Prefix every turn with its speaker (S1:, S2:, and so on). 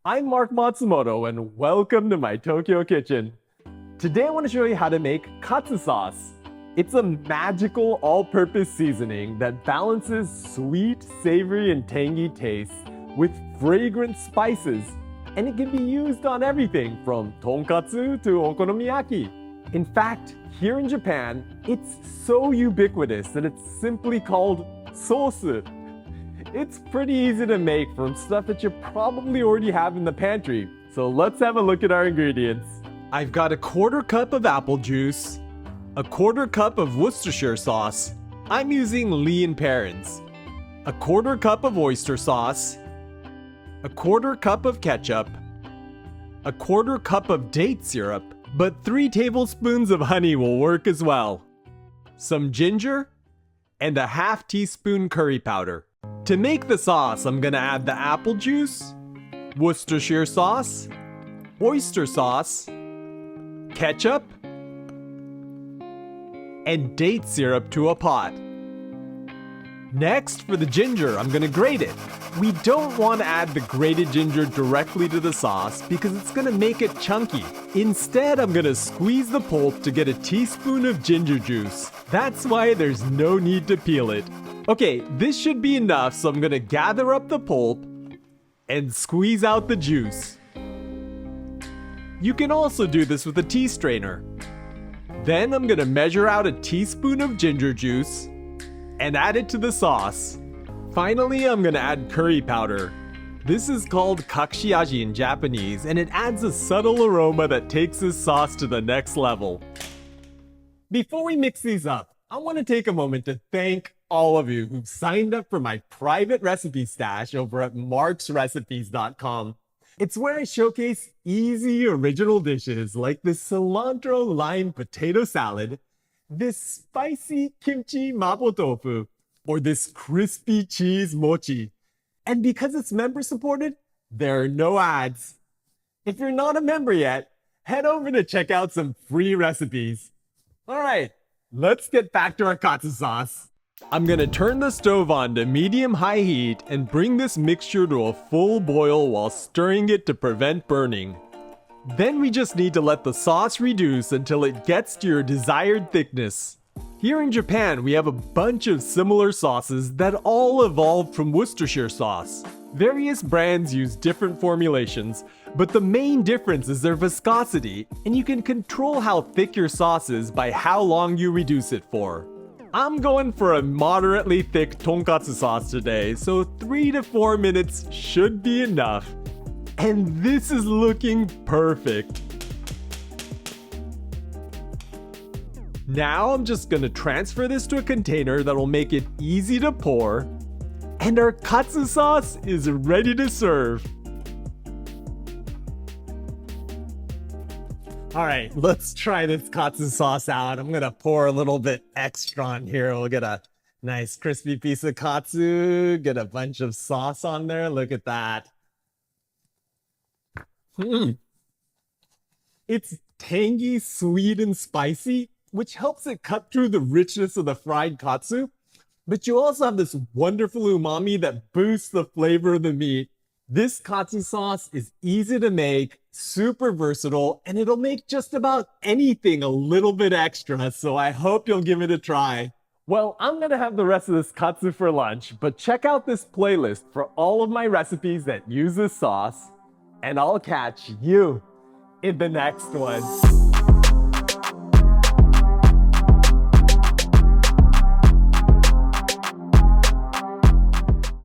S1: I'm Mark Matsumoto and welcome to my Tokyo kitchen. Today I want to show you how to make katsu sauce. It's a magical all-purpose seasoning that balances sweet, savory, and tangy tastes with fragrant spices. And it can be used on everything from tonkatsu to okonomiyaki. In fact, here in Japan, it's so ubiquitous that it's simply called sauce. It's pretty easy to make from stuff that you probably already have in the pantry. So let's have a look at our ingredients. I've got a quarter cup of apple juice, a quarter cup of Worcestershire sauce. I'm using Lee & Perrins. A quarter cup of oyster sauce, a quarter cup of ketchup, a quarter cup of date syrup, but 3 tablespoons of honey will work as well, some ginger, and a half teaspoon curry powder. To make the sauce, I'm gonna add the apple juice, Worcestershire sauce, oyster sauce, ketchup, and date syrup to a pot. Next, for the ginger, I'm gonna grate it. We don't want to add the grated ginger directly to the sauce because it's gonna make it chunky. Instead, I'm gonna squeeze the pulp to get a teaspoon of ginger juice. That's why there's no need to peel it. Okay, this should be enough, so I'm gonna gather up the pulp and squeeze out the juice. You can also do this with a tea strainer. Then I'm gonna measure out a teaspoon of ginger juice and add it to the sauce. Finally, I'm gonna add curry powder. This is called kakushiaji in Japanese, and it adds a subtle aroma that takes this sauce to the next level. Before we mix these up, I want to take a moment to thank all of you who've signed up for my private recipe stash over at marksrecipes.com. It's where I showcase easy original dishes like this cilantro lime potato salad, this spicy kimchi mapo tofu, or this crispy cheese mochi. And because it's member supported, there are no ads. If you're not a member yet, head over to check out some free recipes. All right, let's get back to our katsu sauce. I'm gonna turn the stove on to medium-high heat and bring this mixture to a full boil while stirring it to prevent burning. Then we just need to let the sauce reduce until it gets to your desired thickness. Here in Japan, we have a bunch of similar sauces that all evolved from Worcestershire sauce. Various brands use different formulations, but the main difference is their viscosity, and you can control how thick your sauce is by how long you reduce it for. I'm going for a moderately thick tonkatsu sauce today, so 3 to 4 minutes should be enough. And this is looking perfect. Now I'm just gonna transfer this to a container that'll make it easy to pour, and our katsu sauce is ready to serve. All right, let's try this katsu sauce out. I'm gonna pour a little bit extra on here. We'll get a nice crispy piece of katsu, get a bunch of sauce on there. Look at that. It's tangy, sweet, and spicy, which helps it cut through the richness of the fried katsu. But you also have this wonderful umami that boosts the flavor of the meat. This katsu sauce is easy to make, super versatile, and it'll make just about anything a little bit extra, so I hope you'll give it a try. Well, I'm gonna have the rest of this katsu for lunch, but check out this playlist for all of my recipes that use this sauce, and I'll catch you in the next one.